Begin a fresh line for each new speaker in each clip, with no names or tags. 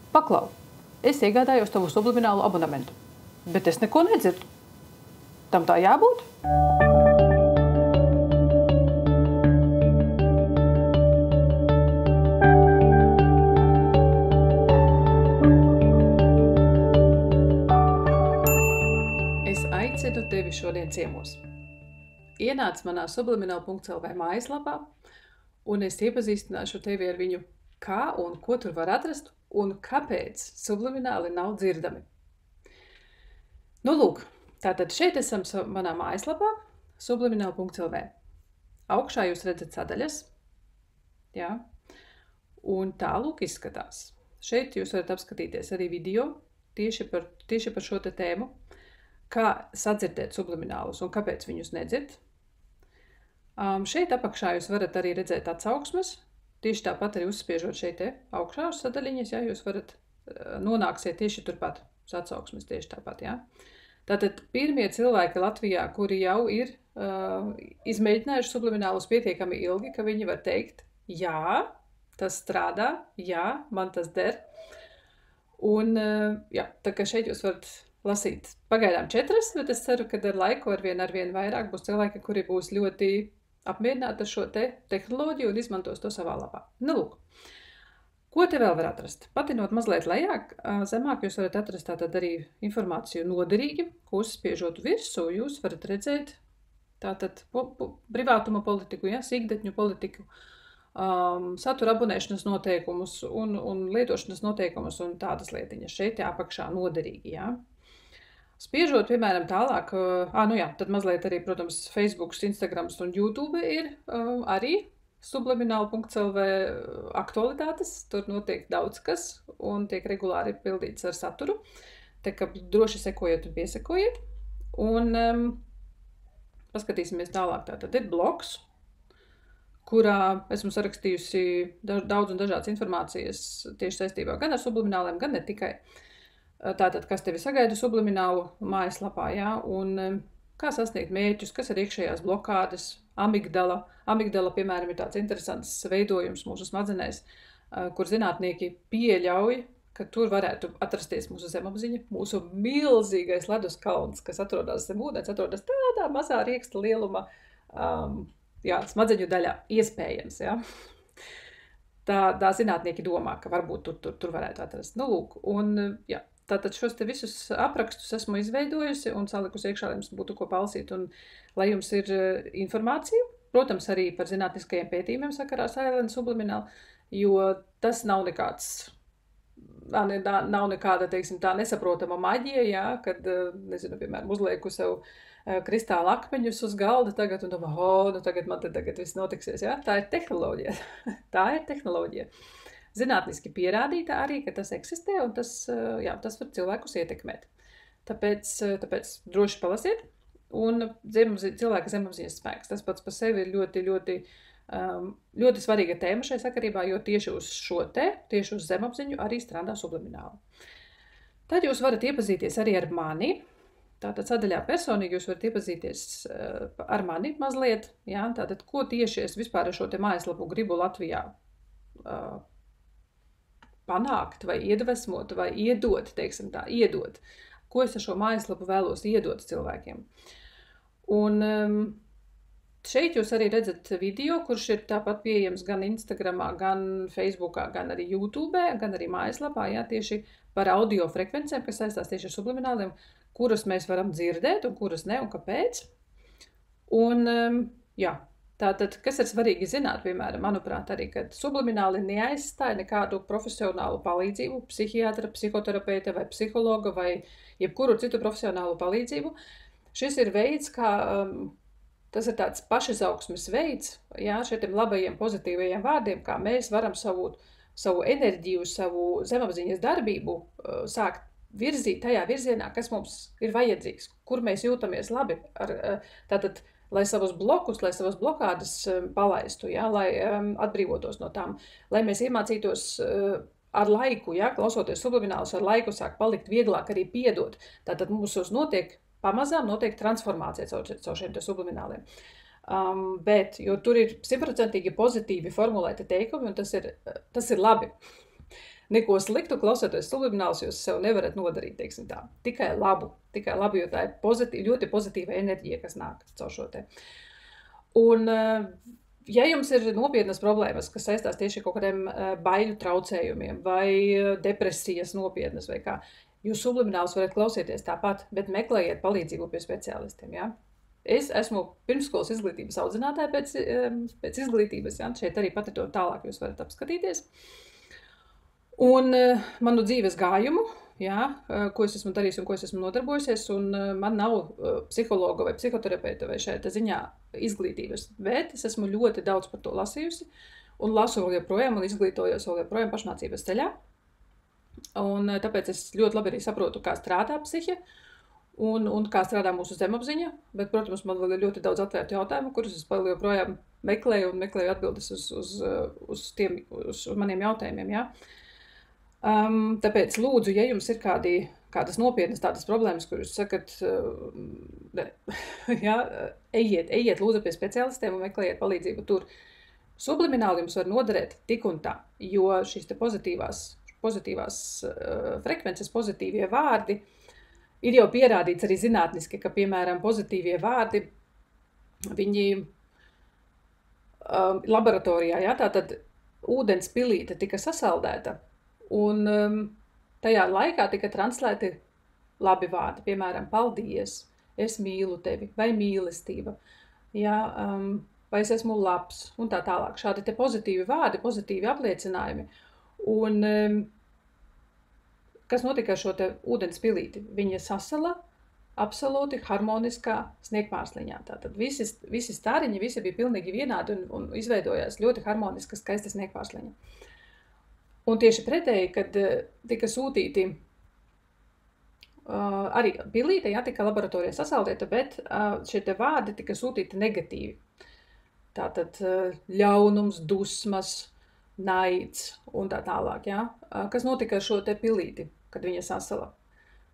Paklau, es iegādājos tavu subliminālu abonamentu, bet es neko nedzirdu. Tam tā jābūt? Es aicinu tevi šodien ciemos. Ienāc manā subliminal.lv mājaslapā, un es iepazīstināšu tevi ar viņu, kā un ko tur var atrast, un kāpēc sublimināli nav dzirdami. Nu, lūk, tātad šeit esam manā mājaslapā, subliminal.lv. Augšā jūs redzat sadaļas, jā, un tālūk izskatās. Šeit jūs varat apskatīties arī video tieši par šo te tēmu, kā sadzirdēt subliminālus un kāpēc viņus nedzird. Šeit apakšā jūs varat arī redzēt atsauksmes, tieši tāpat arī uzspiežot šeit augšā uz sadaļiņas, jā, jūs varat nonāksiet tieši turpat uz atsauksmes, tieši tāpat, jā. Tātad pirmie cilvēki Latvijā, kuri jau ir izmēģinājuši subliminālus pietiekami ilgi, ka viņi var teikt, jā, tas strādā, jā, man tas der. Un, jā, tā kā šeit jūs varat lasīt pagaidām 4, bet es ceru, ka ar laiku arvien vairāk būs cilvēki, kuri būs ļoti apmierināti ar šo tehnoloģiju un izmantos to savā lapā. Nu, lūk. Ko te vēl var atrast? Patinot mazliet lejāk, zemāk jūs varat atrast tātad arī informāciju noderīgi, ko uzspiežot virsū, jūs varat redzēt tātad privātuma politiku, ja, sīkdatņu politiku, satura abonēšanas noteikumus un lietošanas noteikumus un tādas lietiņas šeit apakšā noderīgi, jā. Spiežot, piemēram, tālāk, nu jā, tad mazliet arī, protams, Facebooks, Instagrams un YouTube ir arī subliminal.lv aktualitātes, tur notiek daudz kas un tiek regulāri pildīts ar saturu, tā kā droši sekojiet un piesekojiet. Un paskatīsimies tālāk, tātad ir blogs, kurā esmu sarakstījusi daudz un dažādas informācijas tieši saistībā gan ar sublimināliem, gan ne tikai. Tātad, kas tevi sagaida subliminālu mājaslapā, jā, un kā sasniegt mērķus, kas ir iekšējās blokādes, amigdala. Amigdala, piemēram, ir tāds interesants veidojums mūsu smadzenēs, kur zinātnieki pieļauj, ka tur varētu atrasties mūsu zemapziņa, mūsu milzīgais ledus kalns, kas atrodas zem ūdens, atrodas tādā mazā rieksta lieluma, jā, smadzeņu daļā, iespējams, jā. Tā zinātnieki domā, ka varbūt tur varētu atrast. Nu, lūk, un, jā. Tātad šos te visus aprakstus esmu izveidojusi un salikusi iekšā, lai jums būtu ko palasīt un lai jums ir informācija, protams, arī par zinātniskajiem pētījumiem sakarā silent subliminal, jo tas nav nekāda, teiksim, tā nesaprotama maģija, jā, kad, nezinu, piemēram, uzlieku sev kristāla akmeņus uz galda tagad un domā, nu tagad man tagad viss notiksies, jā, tā ir tehnoloģija, tā ir tehnoloģija. Zinātniski pierādīta arī, ka tas eksistē un tas var cilvēkus ietekmēt. Tāpēc droši palasiet un cilvēka zemapziņas spēks. Tas pats par sevi ir ļoti svarīga tēma šai sakarībā, jo tieši uz tieši uz zemapziņu arī strādā sublimināli. Tad jūs varat iepazīties arī ar mani. Tātad sadaļā personīgi jūs varat iepazīties ar mani mazliet. Jā? Tātad, ko tieši es vispār ar šo te mājaslapu gribu Latvijā panākt vai iedvesmot vai iedot, teiksim tā, iedot. Ko es ar šo mājaslapu vēlos iedot cilvēkiem. Un šeit jūs arī redzat video, kurš ir tāpat pieejams gan Instagramā, gan Facebookā, gan arī YouTube, gan arī mājaslapā, jā, tieši par audio frekvencēm, kas saistās tieši ar sublimināliem, kuras mēs varam dzirdēt un kuras ne un kāpēc. Un, jā. Tātad, kas ir svarīgi zināt, piemēram, manuprāt, arī, kad sublimināli neaizstāja nekādu profesionālu palīdzību, psihiatra, psihoterapeita vai psihologa vai jebkuru citu profesionālu palīdzību. Šis ir veids, kā, tas ir tāds pašizaugsmes veids, jā, šiem labajiem pozitīvajiem vārdiem, kā mēs varam savu enerģiju, savu zemapziņas darbību sākt virzīt tajā virzienā, kas mums ir vajadzīgs, kur mēs jūtamies labi, tātad, lai savus blokus, lai savas blokādes palaistu, jā, lai atbrīvotos no tām, lai mēs iemācītos ar laiku, jā, klausoties subliminālus, ar laiku sāk palikt vieglāk arī piedot. Tātad mūsos pamazām notiek transformācija caur šiem te sublimināliem. Bet, jo tur ir 100% pozitīvi formulēti teikumi, un tas ir labi. neko sliktu klausoties subliminālus, jūs sev nevarat nodarīt, teiksim tā. Tikai labu, jo tā ir ļoti pozitīva enerģija, kas nāk caur šo te. Un, ja jums ir nopietnas problēmas, kas saistās tieši kaut kādiem baiļu traucējumiem vai depresijas nopietnas vai kā, jūs subliminālus varat klausīties tāpat, bet meklējiet palīdzību pie speciālistiem, jā. Es esmu pirmsskolas izglītības audzinātāja pēc izglītības, ja? Šeit arī pat to tālāk jūs varat apskatīties. Un manu dzīves gājumu, ja? Ko es esmu darījis un ko es esmu nodarbojusies, un man nav psihologa vai psihoterapeuta vai šeit ziņā izglītības, bet es esmu ļoti daudz par to lasījusi un lasu vēl joprojām un izglītojos vēl joprojām pašmācības ceļā. Un tāpēc es ļoti labi arī saprotu, kā strādā psihe. Un kā strādā mūsu zemapziņa, bet, protams, man vēl ir ļoti daudz atvērtu jautājumu, kurus es vēl joprojām meklēju atbildes uz maniem jautājumiem, jā. Tāpēc lūdzu, ja jums ir kādas nopietnas tādas problēmas, kur jūs sakat, jā, ejiet lūdzu pie speciālistiem un meklējiet palīdzību tur. Sublimināli jums var noderēt tik un tā, jo šīs te pozitīvās frekvences, pozitīvie vārdi, ir jau pierādīts arī zinātniski, ka, piemēram, pozitīvie vārdi, viņi laboratorijā, jā, tātad ūdens pilīte tika sasaldēta, un tajā laikā tika translēti labi vārdi, piemēram, paldies, es mīlu tevi, vai mīlestība, jā, vai es esmu labs, un tā tālāk. Šādi te pozitīvi vārdi, pozitīvi apliecinājumi, un kas notika ar šo te ūdens pilīti? Viņa sasala absolūti harmoniskā sniegmārsliņā. Tātad visi stariņi, visi bija pilnīgi vienādi un izveidojās ļoti harmoniska, skaista sniegmārsliņa. Un tieši pretēji, kad tika sūtīti arī pilīte, jā, tika laboratorijā sasaldēta, bet šie te vārdi tika sūtīti negatīvi. Tātad ļaunums, dusmas, naids un tā tālāk, jā. Kas notika ar šo te pilīti, kad viņa sasala?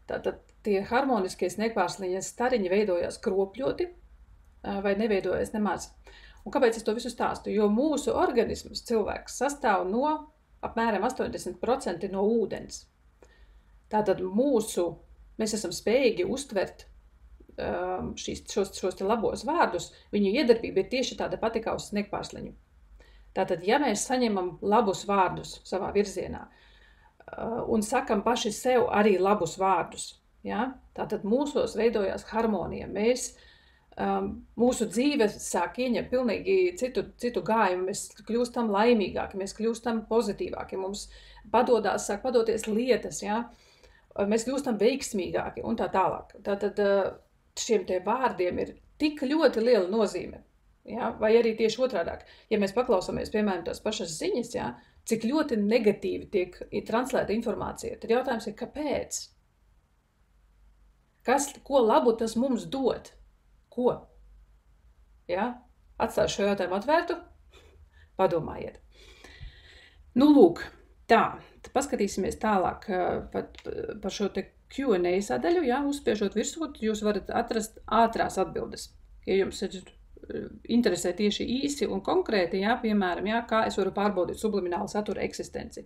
Tātad tie harmoniskie sniegpārsliņas stariņi veidojās kropļoti vai neveidojas nemaz. Un kāpēc es to visu stāstu? Jo mūsu organisms, cilvēks, sastāv no apmēram 80% no ūdens. Tātad mēs esam spējīgi uztvert šos te labos vārdus, viņu iedarbība ir tieši tāda pati kā uz sniegpārsliņu. Tātad, ja mēs saņemam labus vārdus savā virzienā un sakam paši sev arī labus vārdus, ja, tātad mūsos veidojās harmonija. Mūsu dzīve sāk ieņemt pilnīgi citu gājumu, mēs kļūstam laimīgāki, mēs kļūstam pozitīvāki, mums sāk padoties lietas, ja, mēs kļūstam veiksmīgāki un tā tālāk. Tātad šiem te vārdiem ir tik ļoti liela nozīme. Ja, vai arī tieši otrādāk, ja mēs paklausāmies, piemēram, tās pašas ziņas, ja, cik ļoti negatīvi tiek translēta informācija, tad jautājums ir, kāpēc? Ko labu tas mums dod? Ko? Ja? Atstāšu šo jautājumu atvērtu, padomājiet. Nu, lūk, tā, paskatīsimies tālāk par šo te Q&A sadaļu, ja, uzspiežot virsū, jūs varat atrast ātrās atbildes, ja jums ir interesē tieši īsi un konkrēti, jā, piemēram, jā, kā es varu pārbaudīt subliminālu satura eksistenci.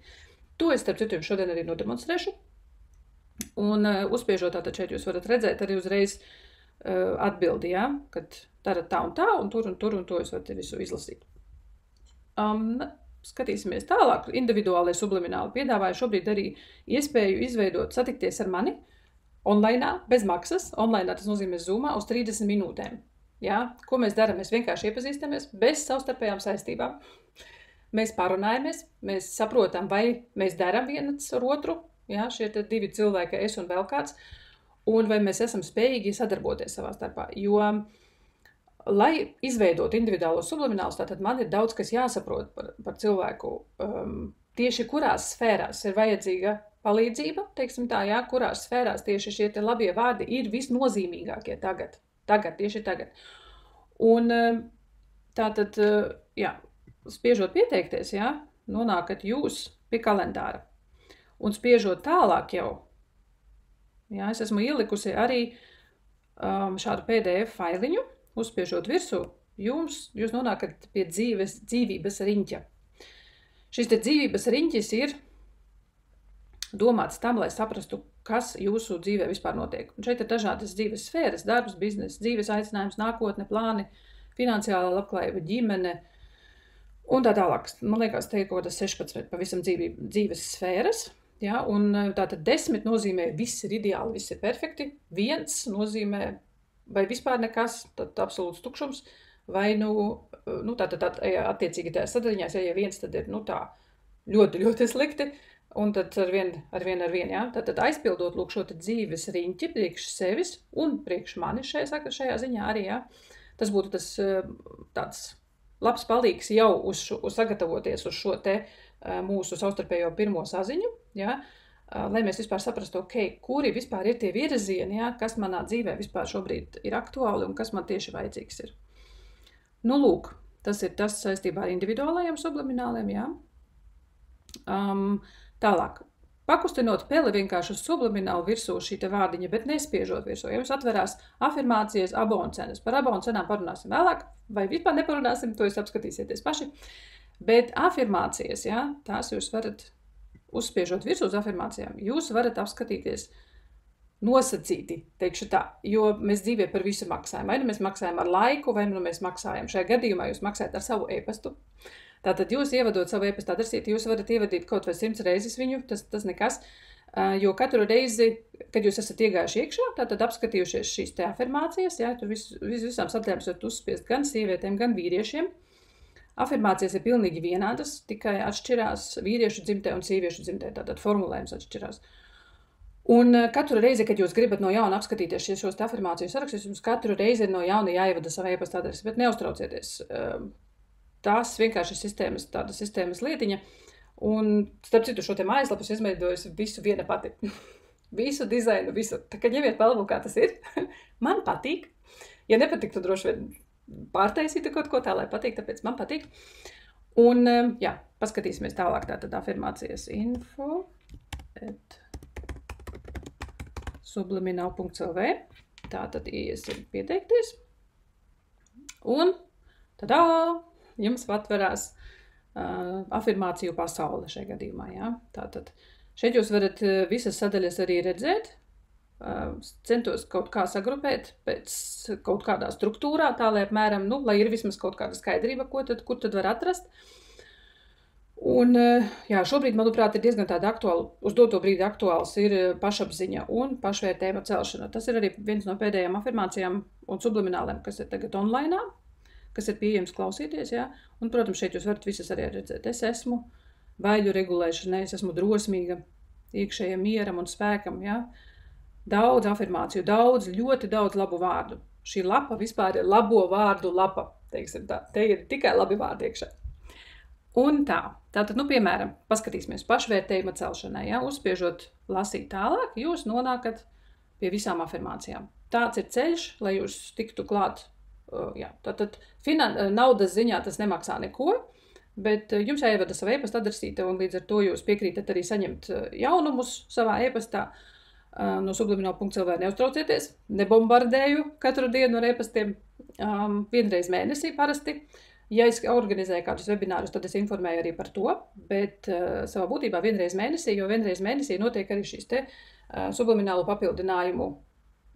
To es, starp citu, šodien arī nodemonstrēšu. Un uzspiežot tātad šeit jūs varat redzēt arī uzreiz atbildi, jā, kad darat tā un tur un to jūs varat visu izlasīt. Skatīsimies tālāk. Individuālai sublimināli piedāvāju šobrīd arī iespēju satikties ar mani online, bez maksas. Online tas nozīmē Zoomā uz 30 minūtēm. Ja? Ko mēs darām? Mēs vienkārši iepazīstamies bez savstarpējām saistībām. Mēs parunājamies, mēs saprotam, vai mēs darām viens ar otru, ja? Šie divi cilvēki, es un vēl kāds, un vai mēs esam spējīgi sadarboties savā starpā. Jo, lai izveidot individuālo subliminālus, tātad man ir daudz, kas jāsaprot par cilvēku, tieši kurās sfērās ir vajadzīga palīdzība, teiksim tā, ja? Kurās sfērās tieši šie te labie vārdi ir visnozīmīgākie tieši tagad. Un tātad, jā, spiežot pieteikties, jā, nonākat jūs pie kalendāra. Un spiežot tālāk jau, jā, es esmu ielikusi arī šādu PDF failiņu, uzspiežot virsū, jūs nonākat pie dzīvības riņķa. Šis te dzīvības riņķis ir domāts tam, lai saprastu, kas jūsu dzīvē vispār notiek. Un šeit ir dažādas dzīves sfēras, darbs, bizness, dzīves aicinājums, nākotne, plāni, finansiālā labklājība, ģimene un tā tālāk. Man liekas, te ir kaut kādas 16 pavisam dzīves sfēras. Ja? Un tātad 10 nozīmē viss ir ideāli, viss ir perfekti. 1 nozīmē vai vispār nekas, tad absolūts tukšums. Vai tātad attiecīgi tajā sadariņās, ja 1, tad ir tā ļoti, ļoti slikti. Un tad ar vien, ja? Tad aizpildot lūk šo dzīves riņķi priekš sevis un priekš mani šajā ziņā arī, ja? Tas būtu tas tāds labs palīgs jau sagatavoties uz šo te mūsu savstarpējo pirmo saziņu, ja? Lai mēs vispār saprastu, kuri vispār ir tie virzieni, ja? Kas manā dzīvē vispār šobrīd ir aktuāli un kas man tieši vajadzīgs ir. Lūk, tas ir tas saistībā ar individuālajiem sublimināliem, ja? Tālāk, pakustinot peli vienkārši uz subliminālu virsū šī te vārdiņa, bet nespiežot virsū. Ja jums atverās afirmācijas abonu cenas. Par abonu cenām parunāsim vēlāk, vai vispār neparunāsim, to jūs apskatīsieties paši. Bet afirmācijas, ja, tās jūs varat, uzspiežot virsū uz afirmācijām, jūs varat apskatīties nosacīti, teikšu tā, jo mēs dzīvē par visu maksājam. Vai mēs maksājam ar laiku, vai mēs maksājam. Šajā gadījumā jūs maksājat ar savu e-pastu. Tātad jūs ievadot savu e-pasta adresīti, jūs varat ievadīt kaut vai 100 reizes viņu, tas nekas, jo katru reizi, kad jūs esat iegājuši iekšā, tātad apskatījušies šīs te afirmācijas, ja, tur visām sadaļām varat uzspiest gan sievietēm, gan vīriešiem. Afirmācijas ir pilnīgi vienādas, tikai atšķirās vīriešu dzimtē un sieviešu dzimtē, tātad formulējums atšķirās. Un katru reizi, kad jūs gribat no jauna apskatīties šos te afirmāciju sarakstus, jums katru reizi ir no jauna jāievada savu e-pasta adresi, bet neuztraucieties. Tās vienkārši tāda sistēmas lietiņa, un starp citu šo te mājaslapu es izveidojusi visu viena pati. Visu dizainu, visu. Tā kā ņemiet palvu, kā tas ir. Man patīk. Ja nepatīk, tad droši vien pārtaisītu kaut ko tā, lai patīk, tāpēc man patīk. Un, jā, paskatīsimies tālāk tātad afirmācijas info @subliminal.lv. Tātad iesim pieteikties. Un tadā! Jums atverās afirmāciju pasaule šajā gadījumā. Ja? Tātad šeit jūs varat visas sadaļas arī redzēt. Centos kaut kā sagrupēt pēc kaut kādā struktūrā, tā lai apmēram, lai ir vismaz kaut kāda skaidrība, kur tad var atrast. Un, jā, šobrīd, manuprāt, ir diezgan tāda aktuāla, uz doto brīdi aktuāls ir pašapziņa un pašvērtējuma celšana. Tas ir arī viens no pēdējām afirmācijām un sublimināliem, kas ir tagad online, kas ir pieejams klausīties, ja? Un, protams, šeit jūs varat visas arī redzēt. Es esmu baiļu regulēšanai, es esmu drosmīga iekšējiem mieram un spēkam, ja? Daudz afirmāciju, ļoti daudz labu vārdu. Šī lapa vispār ir labo vārdu lapa, teiksim tā. Te ir tikai labi vārdi iekšā. Un tātad, piemēram, paskatīsimies pašvērtējuma celšanai, ja? Uzspiežot lasīt tālāk, jūs nonākat pie visām afirmācijām. Tāds ir ceļš, lai jūs tiktu klāt. Jā, tātad naudas ziņā tas nemaksā neko, bet jums jāievada sava e-pasta adresīte un līdz ar to jūs piekrītat arī saņemt jaunumus savā e-pastā no subliminal.lv. Neuztraucieties, nebombardēju katru dienu ar e-pastiem, vienreiz mēnesī parasti. Ja es organizēju kādus webinārus, tad es informēju arī par to, bet savā būtībā vienreiz mēnesī, jo vienreiz mēnesī notiek arī šīs te subliminālu papildinājumu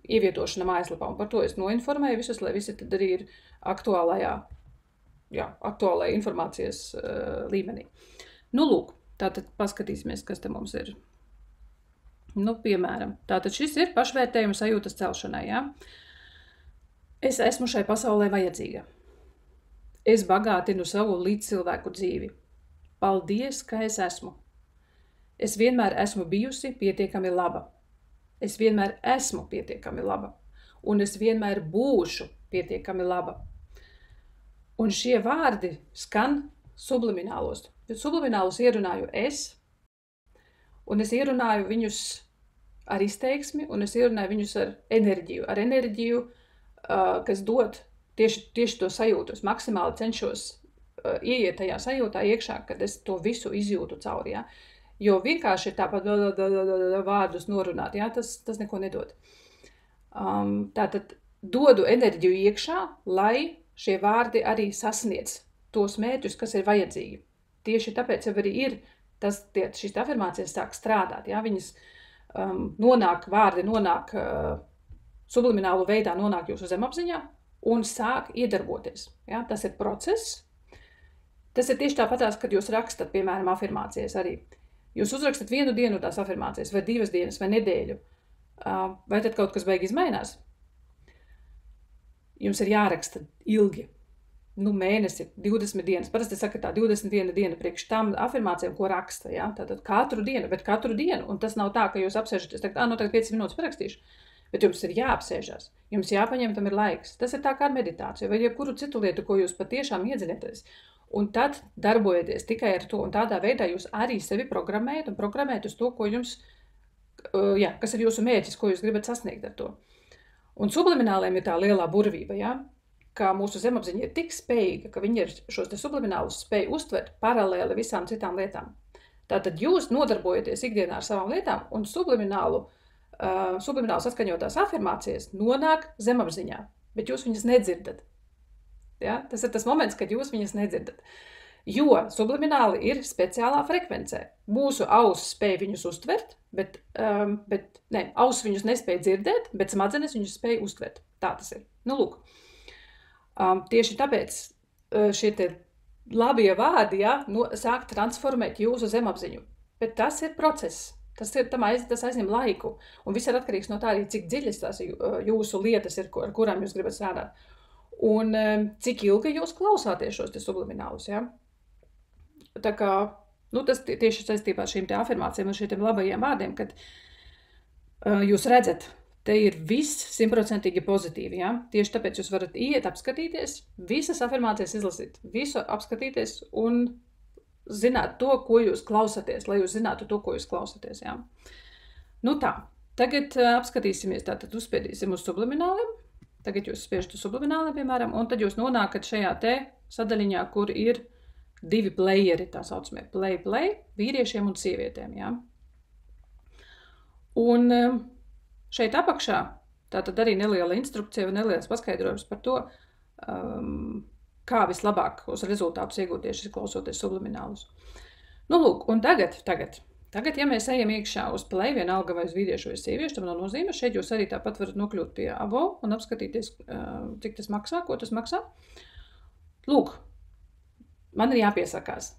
ievietošana mājaslapā, un par to es noinformēju visus, lai visi tad arī ir aktuālajā informācijas līmenī. Lūk, tātad paskatīsimies, kas te mums ir. Piemēram, tātad šis ir pašvērtējuma sajūtas celšanai, ja? Es esmu šai pasaulē vajadzīga. Es bagātinu savu līdzcilvēku dzīvi. Paldies, ka es esmu. Es vienmēr esmu bijusi pietiekami laba. Es vienmēr esmu pietiekami laba, un es vienmēr būšu pietiekami laba. Un šie vārdi skan subliminālos. Subliminālos ierunāju es, un es ierunāju viņus ar izteiksmi, un es ierunāju viņus ar enerģiju, kas dod tieši to sajūtu. Es maksimāli cenšos ieiet tajā sajūtā iekšā, kad es to visu izjūtu cauri, ja? Jo vienkārši ir tāpat vārdus norunāt, ja? Tas neko nedod. Tātad dodu enerģiju iekšā, lai šie vārdi arī sasniedz tos mērķus, kas ir vajadzīgi. Tieši tāpēc jau arī ir šīs afirmācijas sāk strādāt, ja? Viņas vārdi nonāk subliminālu veidā, nonāk jūsu zemapziņā un sāk iedarboties. Ja? Tas ir process. Tas ir tieši tāpatās, kad jūs rakstat, piemēram, afirmācijas arī. Jūs uzrakstat 1 dienu tās afirmācijas, vai 2 dienas, vai nedēļu. Vai tad kaut kas beig izmainās? Jums ir jāraksta ilgi. Mēnesi, 20 dienas. Parasti saka tā 21 diena priekš tam afirmācijām, ko raksta. Ja? Tātad katru dienu. Un tas nav tā, ka jūs apsēžaties, tagad 5 minūtes parakstīšu. Bet jums ir jāapsēžās. Jums jāpaņem, tam ir laiks. Tas ir tā kā meditācija vai jebkuru citu lietu, ko jūs patiešām iedziļināties. Un tad darbojieties tikai ar to. Un tādā veidā jūs arī sevi programmējat uz to, ko jums, kas ir jūsu mērķis, ko jūs gribat sasniegt ar to. Un sublimināliem ir tā lielā burvība, ja? Ka mūsu zemapziņa ir tik spējīga, ka viņi ir šos te subliminālus spēj uztvert paralēli visām citām lietām. Tātad jūs nodarbojaties ikdienā ar savām lietām un sublimināli saskaņotās afirmācijas nonāk zemapziņā, bet jūs viņas nedzirdat. Ja? Tas ir tas moments, kad jūs viņas nedzirdat. Jo sublimināli ir speciālā frekvencē. Mūsu auss spēj viņus uztvert, bet auss viņus nespēj dzirdēt, bet smadzenes viņus spēj uztvert. Tā tas ir. Lūk. Tieši tāpēc šie te labie vārdi, sāk transformēt jūsu zemapziņu. Bet tas ir process. Tas aizņem laiku. Un viss ir atkarīgs no tā arī, cik dziļas tās jūsu lietas ir, ar kurām jūs gribat strādāt. Un cik ilgi jūs klausāties šos te subliminālus, ja? Tā kā, tas tieši saistībā ar šīm te afirmācijām un šiem labajiem vārdiem, kad jūs redzat, te ir viss 100% pozitīvi, ja? Tieši tāpēc jūs varat iet, apskatīties, visas afirmācijas izlasīt, visu apskatīties un zināt to, ko jūs klausaties, lai jūs zinātu to, ko jūs klausaties, ja? Tā, tagad apskatīsimies, tātad uzspiedīsim uz sublimināliem. Tagad jūs spiežat uz sublimināliem, piemēram, un tad jūs nonākat šajā te sadaļiņā, kur ir 2 playeri, tā saucamie play, vīriešiem un sievietēm, ja? Un šeit apakšā, tātad arī neliela instrukcija vai neliels paskaidrojums par to, kā vislabāk uz rezultātus iegūt tieši klausoties subliminālus. Lūk, un tagad, ja mēs ejam iekšā uz play, vienalga vai uz vīriešu vai sieviešu, tam nav nozīme, šeit jūs arī tāpat varat nokļūt pie abo un apskatīties, cik tas maksā, ko tas maksā. Lūk, man ir jāpiesakās.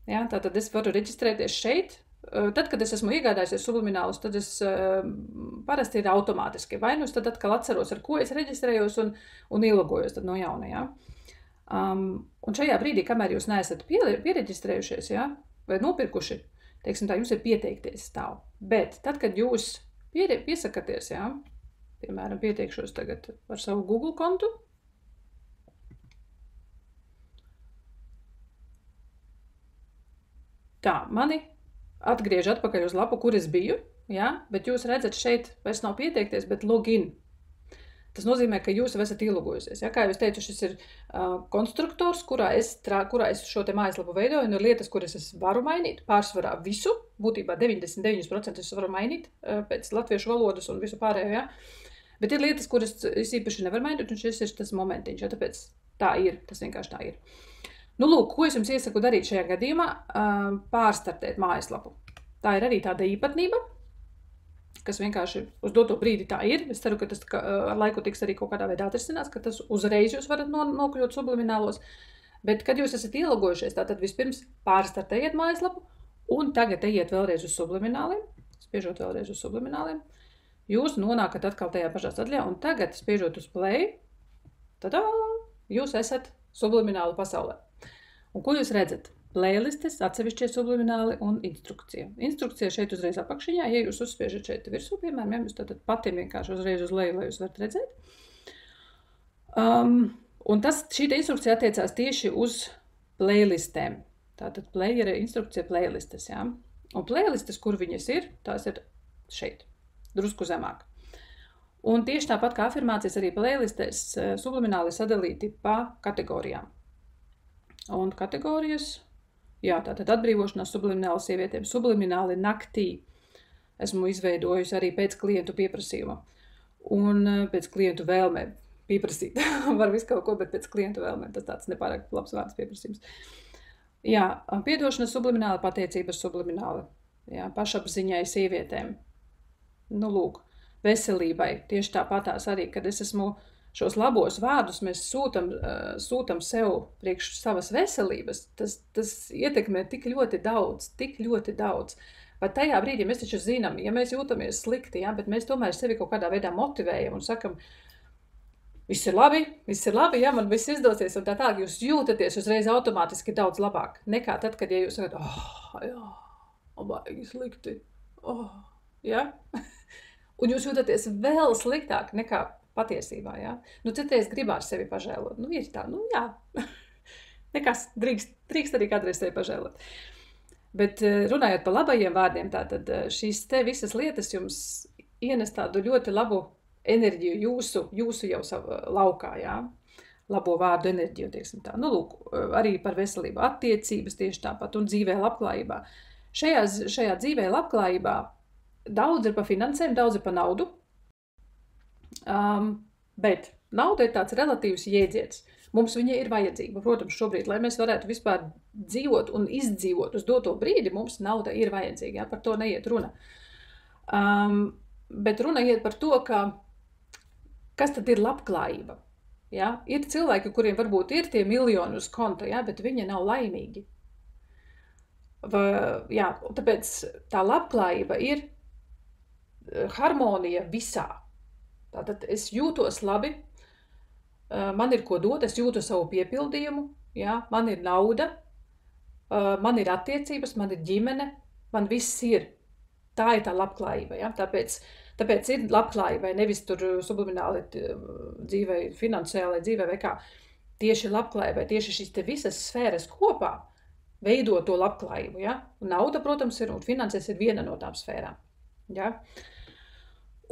Ja? Tātad es varu reģistrēties šeit. Tad, kad es esmu iegādājusies subliminālus, tad es parasti ir automātiski. Vai nu es tad atkal atceros, ar ko es reģistrējos un ielogojos tad no jauna. Ja? Un šajā brīdī, kamēr jūs neesat piereģistrējušies, ja? Vai nopirkuši, teiksim tā, jums ir pieteikties stāv. Bet tad, kad jūs piesakaties, ja? Piemēram, pieteikšos tagad ar savu Google kontu. Tā, mani atgriež atpakaļ uz lapu, kur es biju, ja? Bet jūs redzat, šeit vairs nav pieteikties, bet login. Tas nozīmē, ka jūs esat ielogojusies. Ja? Kā jau es teicu, šis ir konstruktors, kurā es šo te mājaslapu veidoju, un ir lietas, kuras es varu mainīt, pārsvarā visu, būtībā 99% es varu mainīt pēc latviešu valodas un visu pārējo. Ja? Bet ir lietas, kuras es īpaši nevaru mainīt, un šis ir tas momentiņš, ja? Tāpēc tā ir, tas vienkārši tā ir. Lūk, ko es jums iesaku darīt šajā gadījumā? Pārstartēt mājaslapu. Tā ir arī tāda īpatnība, kas vienkārši uz doto brīdi tā ir. Es ceru, ka tas ar laiku tiks arī kaut kādā veidā atrisināts, ka tas uzreiz jūs varat nokļūt subliminālos. Bet, kad jūs esat ielogojušies, tātad vispirms pārstartējiet mājaslapu un tagad ejiet vēlreiz uz sublimināliem, spiežot vēlreiz uz sublimināliem. Jūs nonākat atkal tajā pašā sadaļā un tagad spiežot uz play, tadā, jūs esat subliminālu pasaulē. Un ko jūs redzat? Playlistes, atsevišķie sublimināli un instrukcija. Instrukcija šeit uzreiz apakšiņā, ja jūs uzspiežat šeit virsū, piemēram, ja jūs tātad patiem vienkārši uzreiz uz leju, lai jūs varat redzēt. Un šī instrukcija attiecās tieši uz playlistēm. Tātad playera instrukcija playlistes, jā. Un playlistes, kur viņas ir, tās ir šeit, drusku zemāk. Un tieši tāpat kā afirmācijas arī playlistēs sublimināli sadalīti pa kategorijām. Un kategorijas... Jā, tātad atbrīvošanās sublimināli sievietēm, sublimināli naktī esmu izveidojusi arī pēc klientu pieprasījuma un pēc klientu vēlmēm pieprasīt. Var visu kaut ko, bet pēc klientu vēlmēm, tas tāds nepārāk labs vārds pieprasījums. Jā, piedošana sublimināli, pateicība sublimināli. Jā, pašapziņai sievietēm. Nu, lūk, veselībai. Tieši tāpatās arī, kad es esmu šos labos vārdus, mēs sūtam sev priekš savas veselības, tas ietekmē tik ļoti daudz. Pat tajā brīdī mēs taču zinām, ja mēs jūtamies slikti, jā, bet mēs tomēr sevi kaut kādā veidā motivējam un sakam, viss ir labi, jā, man viss izdosies, un tā tālāk jūs jūtaties uzreiz automātiski daudz labāk, nekā tad, kad ja jūs sakat, jā, baigi slikti, jā, un jūs jūtaties vēl sliktāk nekā patiesībā, jā. Nu, citreiz gribās sevi pažēlot, nu, ir tā, nu, jā, nekas, drīkst arī kādreiz sevi pažēlot. Bet runājot par labajiem vārdiem, tātad šīs te visas lietas jums ienes tādu ļoti labu enerģiju jūsu jau savu laukā, jā, labo vārdu enerģiju, tieksim tā. Nu, lūk, arī par veselību, attiecības tieši tāpat un dzīvē labklājībā. Šajā dzīvē labklājībā daudz ir par finansēm, daudz ir par naudu, bet nauda ir tāds relatīvs jēdziens. Mums viņa ir vajadzīga. Protams, šobrīd, lai mēs varētu vispār dzīvot un izdzīvot uz doto brīdi, mums nauda ir vajadzīga, jā, par to neiet runa. Bet runa iet par to, kas tad ir labklājība. Jā? Ir cilvēki, kuriem varbūt ir tie miljoni uz konta, jā, bet viņi nav laimīgi. Jā, tāpēc tā labklājība ir harmonija visā. Tātad es jūtos labi, man ir ko dot, es jūtu savu piepildījumu, jā, man ir nauda, man ir attiecības, man ir ģimene, man viss ir. Tā ir tā labklājība, jā, tāpēc ir labklājībai, nevis tur sublimināli dzīvei, finansiālai dzīvei vai kā. Tieši labklājībai, tieši šīs te visas sfēras kopā veido to labklājību, jā. Un nauda, protams, ir, un finanses ir viena no tām sfērām, jā.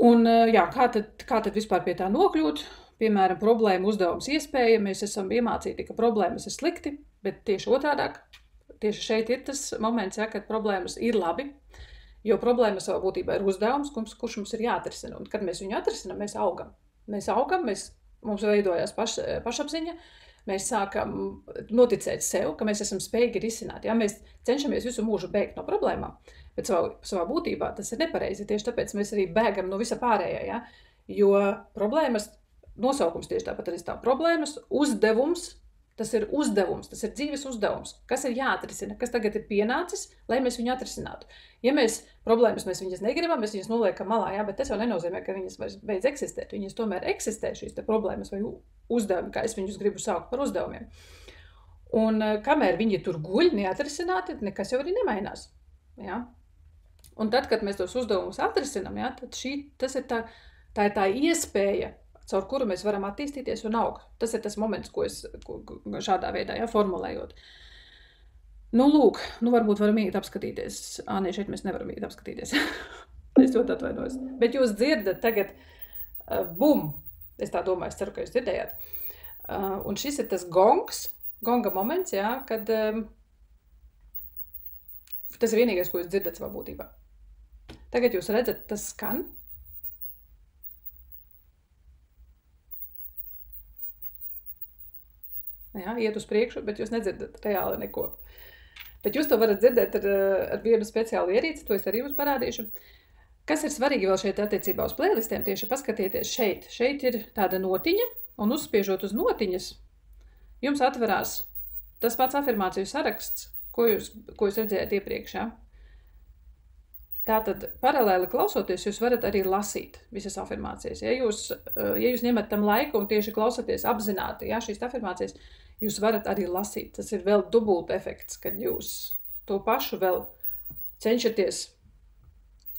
Un, jā, kā tad vispār pie tā nokļūt? Piemēram, problēma, uzdevums, iespēja, mēs esam iemācīti, ka problēmas ir slikti, bet tieši otrādāk, tieši šeit ir tas moments, jā, kad problēmas ir labi, jo problēma savā būtībā ir uzdevums, kurš mums ir jāatrisina, un kad mēs viņu atrisinām, mēs augam. Mums veidojās pašapziņa, mēs sākam noticēt sev, ka mēs esam spējīgi risināt, jā, mēs cenšamies visu mūžu bēgt no problēmām, bet savā būtībā tas ir nepareizi, tieši tāpēc mēs arī bēgam no visa pārējā, jā, jo problēmas nosaukums tieši tāpat arī stāv problēmas, uzdevums, tas ir dzīves uzdevums, kas ir jāatrisina, kas tagad ir pienācis, lai mēs viņu atrisinātu. Ja mēs viņas negribam, mēs viņas noliekam malā, jā, bet tas jau nenozīmē, ka viņas vairs beidz eksistēt. Viņas tomēr eksistē šīs te problēmas vai uzdevumi, kā es viņus gribu saukt par uzdevumiem. Un kamēr viņi tur guļ neatrisināti, nekas jau arī nemainās. Jā. Un tad, kad mēs tos uzdevumus atrisinām, jā, tad tas ir tā iespēja, caur kuru mēs varam attīstīties un augt. Tas ir tas moments, ko šādā veidā, jā, formulējot. Nu, lūk, varbūt varam iet apskatīties. Nē, šeit mēs nevaram iet apskatīties. Es ļoti atvainojos. Bet jūs dzirdat tagad bum. Es tā domāju, es ceru, ka jūs dzirdējāt. Un šis ir tas gonga moments, jā, kad tas ir vienīgais, ko jūs dzirdat savā būtībā. Tagad jūs redzat, tas skan. Jā, iet uz priekšu, bet jūs nedzirdat reāli neko. Bet jūs to varat dzirdēt ar vienu speciālu ierīci, to es arī jums parādīšu. Kas ir svarīgi vēl šeit attiecībā uz playlistiem, tieši paskatieties šeit. Šeit ir tāda notiņa, un uzspiežot uz notiņas, jums atverās tas pats afirmāciju saraksts, ko jūs redzējāt iepriekš, jā. Tātad, paralēli klausoties, jūs varat arī lasīt visas afirmācijas. Ja jūs ņemat tam laiku un tieši klausoties apzināti, jā, šīs afirmācijas, jūs varat arī lasīt. Tas ir vēl dubult efekts, kad jūs to pašu vēl cenšaties,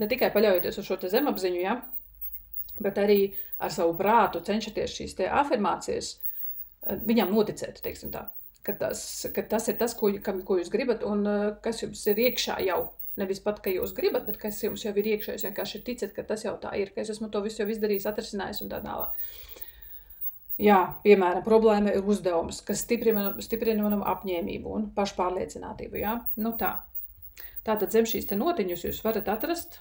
ne tikai paļaujoties uz šo te zemapziņu, jā, bet arī ar savu prātu cenšaties šīs te afirmācijas viņam noticēt, teiksim tā. Ka tas ir tas, ko jūs gribat un kas jums ir iekšā jau. Nevis pat, ka jūs gribat, bet kas jums jau ir iekšā, jūs vienkārši ticat, ka tas jau tā ir, ka es esmu to visu jau izdarījis, atrisinājis un tā tālāk. Jā, piemēram, problēma ir uzdevums, kas stiprina manam apņēmību un pašpārliecinātību, jā, nu tā. Tātad zem šīs te notiņus jūs varat atrast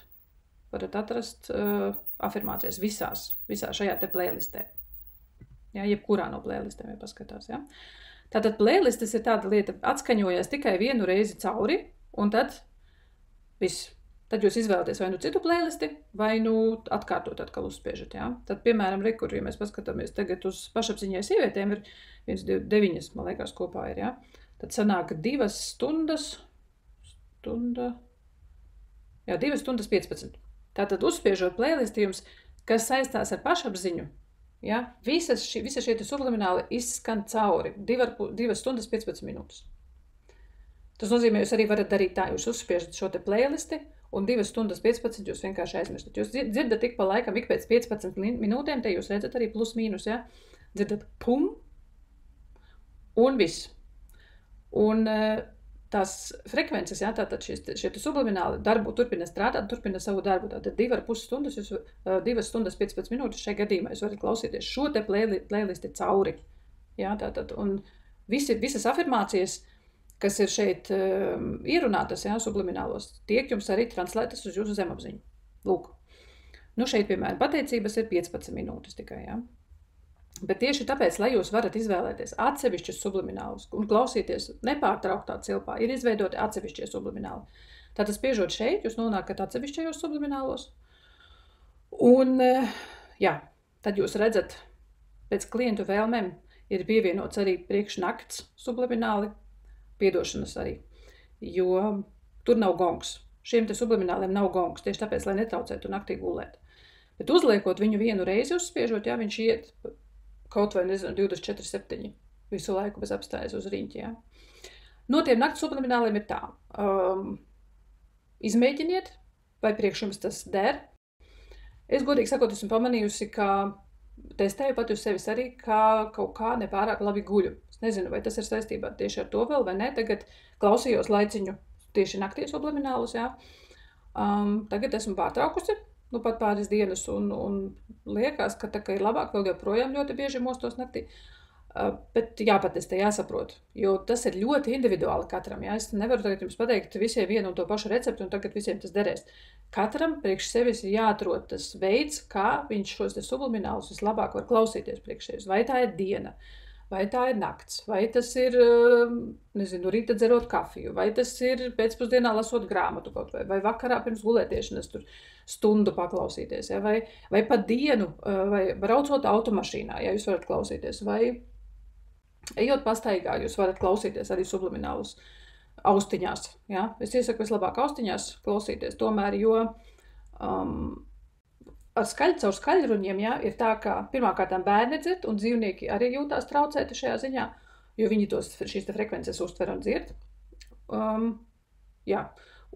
afirmācijas visā šajā te playlistē. Jā, jebkurā no playlistēm, ja paskatās, jā. Tātad playlistes ir tāda lieta, atskaņojies tikai vienu reizi cauri, un tad viss. Tad jūs izvēlaties vai nu citu playlisti, vai nu atkārtot atkal uzspiežat, jā. Tad, piemēram, kur, ja mēs paskatāmies tagad uz pašapziņai sievietēm, ir 1, 2, 9, man liekas, kopā ir, jā. Tad sanāk 2 stundas, 2 stundas 15. Tātad uzspiežot playlisti jums, kas saistās ar pašapziņu, jā, visa šie sublimināli izskan cauri 2 stundas 15 minūtes. Tas nozīmē, jūs arī varat darīt tā, jūs uzspiežat šo te playlisti, un 2 stundas 15 jūs vienkārši aizmirstat. Jūs dzirdat tik pa laikam, ik pēc 15 minūtēm, te jūs redzat arī plus mīnus, ja? Dzirdat pum, un viss. Un tās frekvences, ja, tātad šie sublimināli darbu turpina strādāt, turpina savu darbu. Tātad 2,5 stundas, 2 stundas 15 minūtes šai gadījumā jūs varat klausīties šo te playlisti cauri. Ja, tātad, un visas afirmācijas, kas ir šeit ierunātas, jā, subliminālos, tiek jums arī translētas uz jūsu zemapziņu. Lūk. Nu, šeit, piemēram, pateicības ir 15 minūtes tikai, jā. Bet tieši tāpēc, lai jūs varat izvēlēties atsevišķus subliminālus un klausīties nepārtrauktā cilpā, ir izveidoti atsevišķie sublimināli. Tātad, spiežot šeit, jūs nonākat atsevišķajos subliminālos. Un, jā, tad jūs redzat, pēc klientu vēlmēm ir pievienots arī priekšnakts sublimināli, piedošanas arī, jo tur nav gongs. Šiem te sublimināliem nav gongs, tieši tāpēc, lai netraucētu naktī gulēt. Bet uzliekot viņu vienu reizi uzspiežot, jā, viņš iet kaut vai, nezinu, 24/7, visu laiku bez apstājas uz riņķi, jā. No tiem nakts sublimināliem ir tā. Izmēģiniet, vai priekš jums tas der. Es godīgi sakot, esmu pamanījusi, ka testēju pat uz sevis arī, ka kaut kā nepārāk labi guļu. Es nezinu, vai tas ir saistībā tieši ar to vēl vai ne. Tagad klausījos laiciņu tieši naktī subliminālus, jā. Tagad esmu pārtraukusi, nu pat pāris dienas, un liekas, ka tā kā ir labāk, vēl joprojām ļoti bieži mostos naktī. Bet jāpatestē, jāsaprot, jo tas ir ļoti individuāli katram. Jā. Es nevaru tagad jums pateikt visiem vienu un to pašu receptu, un tagad visiem tas derēs. Katram priekš sevis ir jāatrod tas veids, kā viņš šos subliminālus vislabāk var klausīties priekš sevis. Vai tā ir diena, vai tā ir nakts, vai tas ir, nezinu, rīta dzerot kafiju, vai tas ir pēcpusdienā lasot grāmatu kaut vai vakarā pirms gulētiešanas tur stundu paklausīties, ja? Vai pat dienu, vai braucot automašīnā, ja jūs varat klausīties, vai ejot pastaigā, jūs varat klausīties arī subliminālus austiņās. Ja? Es iesaku vislabāk austiņās klausīties, tomēr, jo caur skaļruņiem, ja, ir tā, ka pirmkārtām bērni dzird, un dzīvnieki arī jūtās traucēti šajā ziņā, jo viņi šīs frekvences uztver un dzird. Jā,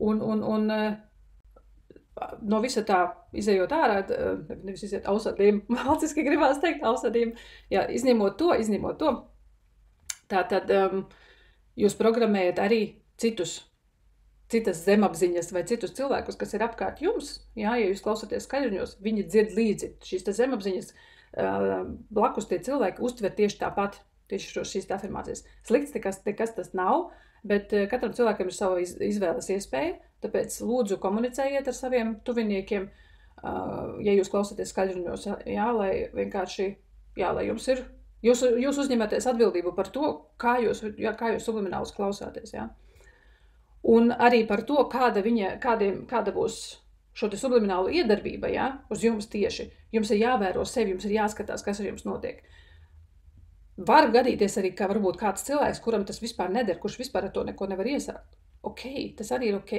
un no visa tā izejot ārā, nevis iziet ausadīm, valciski gribās teikt ausadīm, jā, izņemot to, tātad jūs programējat arī citas zemapziņas vai citus cilvēkus, kas ir apkārt jums, jā, ja jūs klausaties skaļruņos, viņi dzird līdzi. Šīs zemapziņas blakus tie cilvēki uztver tieši tāpat, tieši šīs afirmācijas. Slikts nekas tas nav, bet katram cilvēkam ir sava izvēles iespēja, tāpēc lūdzu komunicējiet ar saviem tuviniekiem, ja jūs klausaties skaļruņos, jā, lai vienkārši, jā, lai jums ir, jūs uzņematies atbildību par to, kā jūs subliminālus klausāties, jā. Un arī par to, kāda būs šo te subliminālu iedarbība, ja, uz jums tieši. Jums ir jāvēro sevi, jums ir jāskatās, kas ar jums notiek. Var gadīties arī, ka varbūt kāds cilvēks, kuram tas vispār neder, kurš vispār ar to neko nevar iesākt. Ok, tas arī ir ok.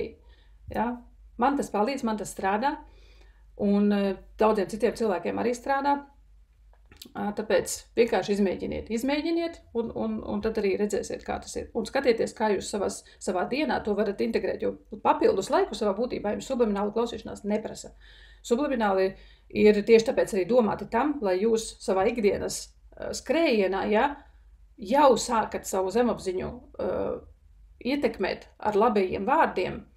Ja? Man tas palīdz, man tas strādā, un daudziem citiem cilvēkiem arī strādā. Tāpēc vienkārši izmēģiniet, un tad arī redzēsiet, kā tas ir. Un skatieties, kā jūs savā dienā to varat integrēt, jo papildus laiku savā būtībā jums sublimināli klausīšanās neprasa. Sublimināli ir tieši tāpēc arī domāti tam, lai jūs savā ikdienas skrējienā, ja, jau sākat savu zemapziņu ietekmēt ar labajiem vārdiem,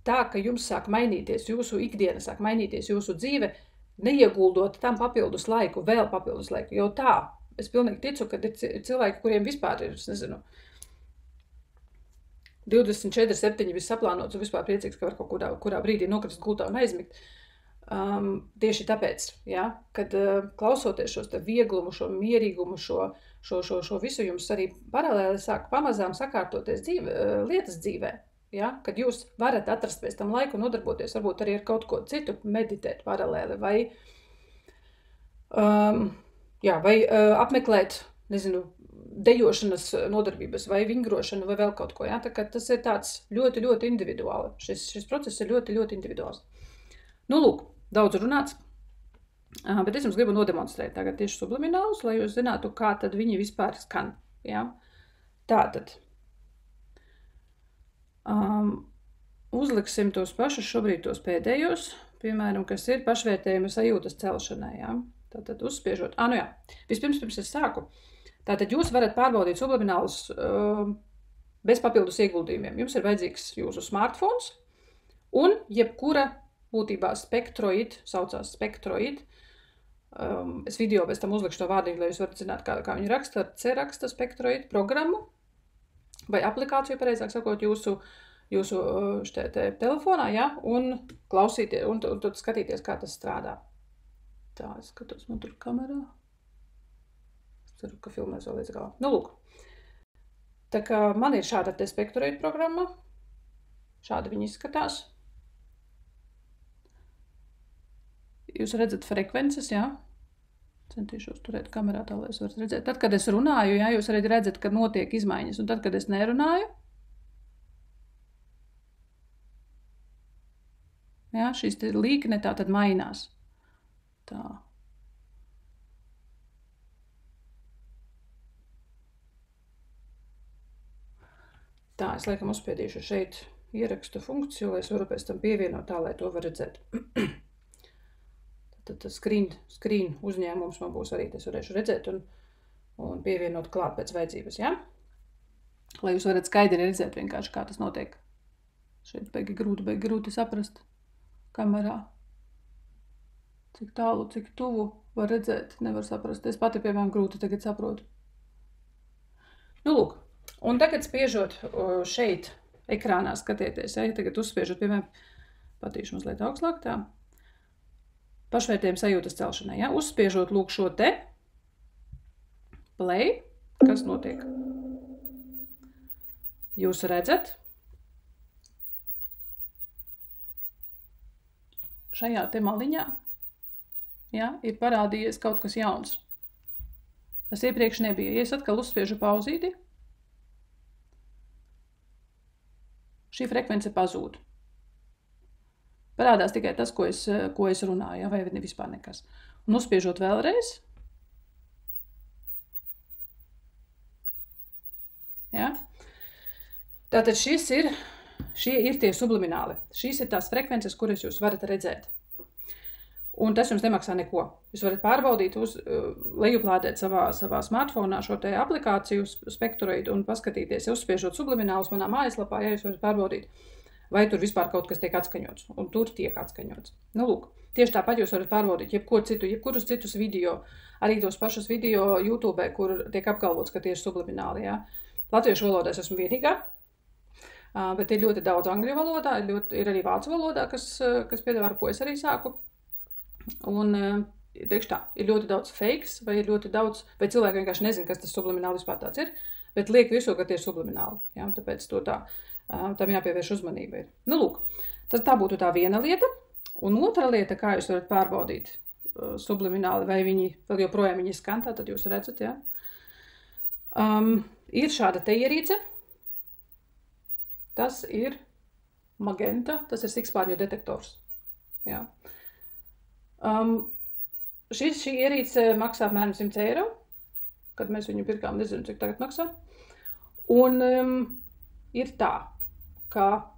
tā, ka jums sāk mainīties jūsu ikdiena, sāk mainīties jūsu dzīve, neieguldot tam papildus laiku, vēl papildus laiku, jo tā, es pilnīgi ticu, ka ir cilvēki, kuriem vispār ir, es nezinu, 24/7 viss saplānots un vispār priecīgs, ka var kaut kurā brīdī nokrist gultā un aizmigt. Tieši tāpēc, ja, kad klausoties šos te vieglumu, šo mierīgumu, šo šo visu jums arī paralēli sāk pamazām sakārtoties lietas dzīvē. Ja? Kad jūs varat atrast pēc tam laiku un nodarboties varbūt arī ar kaut ko citu, meditēt paralēli vai, vai apmeklēt, nezinu, dejošanas nodarbības vai vingrošanu vai vēl kaut ko. Ja? Tā kā tas ir tāds ļoti, ļoti individuāli. Šis process ir ļoti, ļoti individuāls. Nu, lūk, daudz runāts. Bet es jums gribu nodemonstrēt tagad tieši subliminālus, lai jūs zinātu, kā tad viņi vispār skan. Ja? Tātad. Uzliksim tos pašus šobrīd tos pēdējos, piemēram, kas ir pašvērtējuma sajūtas celšanai. Ja? Tātad uzspiežot. Vispirms es sāku. Tātad jūs varat pārbaudīt subliminālus bez papildus ieguldījumiem. Jums ir vajadzīgs jūsu smartphones un jebkura būtībā spektroid, saucās spektroid. Es video pēc tam uzlikšu to vārdiņu, lai jūs varat zināt, kā viņi raksta ar C-raksta spektroid programmu vai aplikāciju, pareizāk sakot, jūsu telefonā, ja, un klausīties, un tad skatīties, kā tas strādā. Tā, es skatos man tur kamerā. Es ceru, ka filmēs vēl līdz galā. Nu, lūk. Tā kā man ir šāda te spektroid programma. Šādi viņi izskatās. Jūs redzat frekvences, jā? Centīšos turēt kamerā tā, lai es varu redzēt. Tad, kad es runāju, jā, jūs arī redzat, ka notiek izmaiņas. Un tad, kad es nerunāju, jā, šīs te līkne tā tad mainās. Tā. Tā, es laikam uzspiedīšu šeit ierakstu funkciju, lai es varu pēc tam pievienot tā, lai to var redzēt. Tad screen uzņēmums man būs arī, es varēšu redzēt un pievienot klāt pēc vajadzības, ja? Lai jūs varat skaidri redzēt vienkārši, kā tas notiek. Šeit beigi grūti saprast kamerā. Cik tālu, cik tuvu var redzēt, nevar saprast. Es pati, piemēram, grūti tagad saprotu. Nu, lūk. Un tagad spiežot šeit ekrānā skatieties, ja? Tagad uzspiežot, piemēram, patīšu mazliet augstāk tā. Pašvērtējuma sajūtas celšanai, ja? Uzspiežot lūk šo te play, kas notiek. Jūs redzat, šajā te maliņā, ja, ir parādījies kaut kas jauns. Tas iepriekš nebija. Ja es atkal uzspiežu pauzīti, šī frekvence pazūd. Parādās tikai tas, ko es runāju, ja, vai vispār nekas. Un uzspiežot vēlreiz. Ja. Tātad šie ir tie sublimināli. Šīs ir tās frekvences, kuras jūs varat redzēt. Un tas jums nemaksā neko. Jūs varat pārbaudīt, lejuplādēt savā smartfonā šo te aplikāciju spektroidu un paskatīties, uzspiežot subliminālus manā mājaslapā, ja jūs varat pārbaudīt. Vai tur vispār kaut kas tiek atskaņots, un tur tiek atskaņots. Nu, lūk, tieši tāpat jūs varat pārbaudīt jebkurus citus video, arī tos pašus video YouTube, kur tiek apgalvots, ka tieši sublimināli, jā. Latviešu valodā es esmu vienīgā, bet ir ļoti daudz angļu valodā, ir arī vācu valodā, kas piedāvā, ar ko es arī sāku. Un, teikšu tā, ir ļoti daudz fakes, vai ir ļoti daudz, vai cilvēki vienkārši nezin, kas tas sublimināli vispār tāds ir, bet liek visu, ka tie ir sublimināli, jā, tāpēc to tā. Tam jāpievērš uzmanība ir. Nu, lūk, tā būtu tā viena lieta. Un otra lieta, kā jūs varat pārbaudīt sublimināli, vai viņi vēl joprojām viņi skan, tad jūs redzat, ja? Ir šāda te ierīce. Tas ir magenta, tas ir sikspārņu detektors. Ja? Šī ierīce maksā apmēram 100 eiro, kad mēs viņu pirkām, nezinu, cik tagad maksā. Un ir tā, ka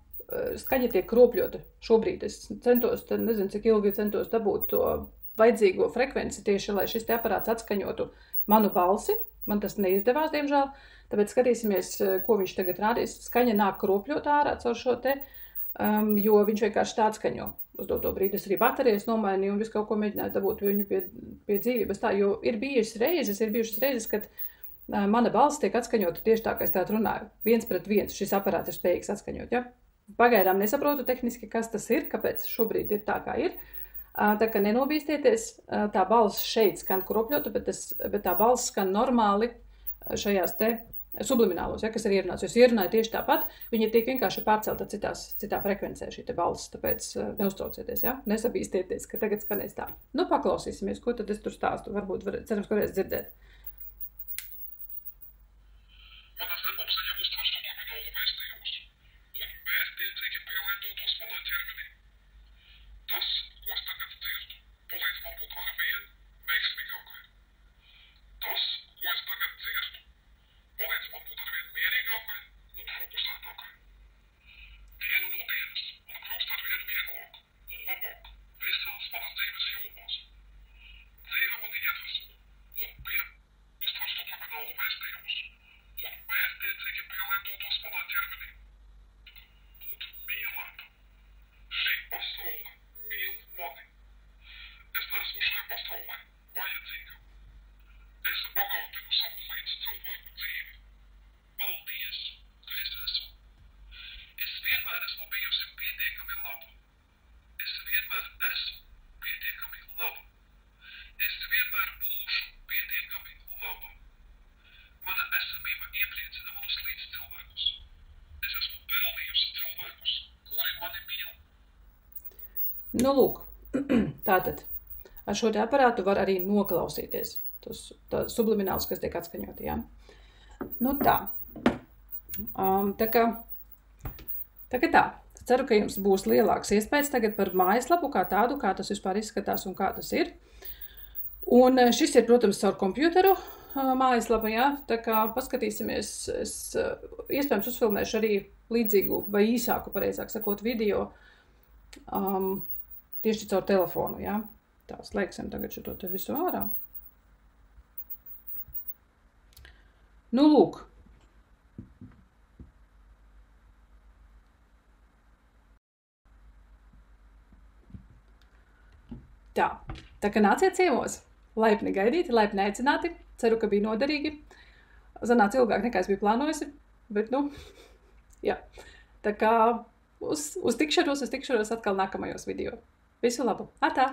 skaņa tiek kropļota. Šobrīd es nezinu, cik ilgi centos dabūt to vajadzīgo frekvenci tieši, lai šis te aparāts atskaņotu manu balsi. Man tas neizdevās, diemžēl, tāpēc skatīsimies, ko viņš tagad rādīs. Skaņa nāk kropļot ārā caur šo te, jo viņš vienkārši tā atskaņo. Uz doto brīdi es arī baterijas nomainīju un visu kaut ko mēģināju dabūt viņu pie dzīvības tā, jo ir bijušas reizes, kad mana balss tiek atskaņota tieši tā, kā es tādu runāju. 1:1 šis aparāts ir spējīgs atskaņot, ja? Pagaidām nesaprotu tehniski, kas tas ir, kāpēc šobrīd ir tā, kā ir. Tā kā nenobīstieties, tā balss šeit skan kropļota, bet tā balss skan normāli šajās te subliminālos, ja, kas ir ierunāts. Jūs ierunājat tieši tāpat, viņi tiek vienkārši pārcelta citā frekvencē šī te balss, tāpēc neuztraucieties, ja, nesabīstieties, ka tagad skanēs tā. Nu, paklausīsimies, ko tad es tur stāstu, varbūt cerams, ka varēs dzirdēt.
Manas datorsēņa uztver subliminālu vēstījumus, un mērķtiecīgi pielietotos manā ķermenī. Tas, ko es tagad dzirdu, palīdz man būt arvien veiksmīgākai. Tas, ko es tagad dzirdu, palīdz man būt arvien mierīgākai un fokusētākai. Dienu no dienas man kļūst arvien vieglāk un labāk visās manas dzīves jomās. Dzīve mani iedvesmo un uztver subliminālu vēstījumus, un mērķtiecīgi pielietotos manā ķermenī. Būt mīlēta. Šī pasaule mīl mani. Es esmu šai pasaulē vajadzīga. Es bagātinu savu līdzcilvēku dzīvi. Paldies, ka es esmu. Es vienmēr esmu bijusi pietiekami laba. Es vienmēr esmu pietiekami laba. Es vienmēr būšu pietiekami laba. Mana esamība iepriecina manus līdzcilvēkus. Es esmu pelnījusi cilvēkus, kuri mani mīl.
Nu, lūk, tātad ar šo te aparātu var arī noklausīties tos subliminālus, kas tiek atskaņoti, jā. Nu tā. Tā kā tā. Ceru, ka jums būs lielāks iespējas tagad par mājaslapu kā tādu, kā tas vispār izskatās un kā tas ir. Un šis ir, protams, caur kompjuteru mājaslapa, jā. Tā kā paskatīsimies, es iespējams uzfilmēšu arī līdzīgu vai īsāku, pareizāk sakot, video tieši caur telefonu, jā. Tā, slēgsim tagad šo te visu ārā. Nu, lūk. Tā kā nāciet ciemos, laipni gaidīti, laipni aicināti, ceru, ka bija noderīgi. Zanāca ilgāk nekā es biju plānojusi, bet, nu, jā. Tā kā uz tikšanos atkal nākamajos video. Visu labu! Atā!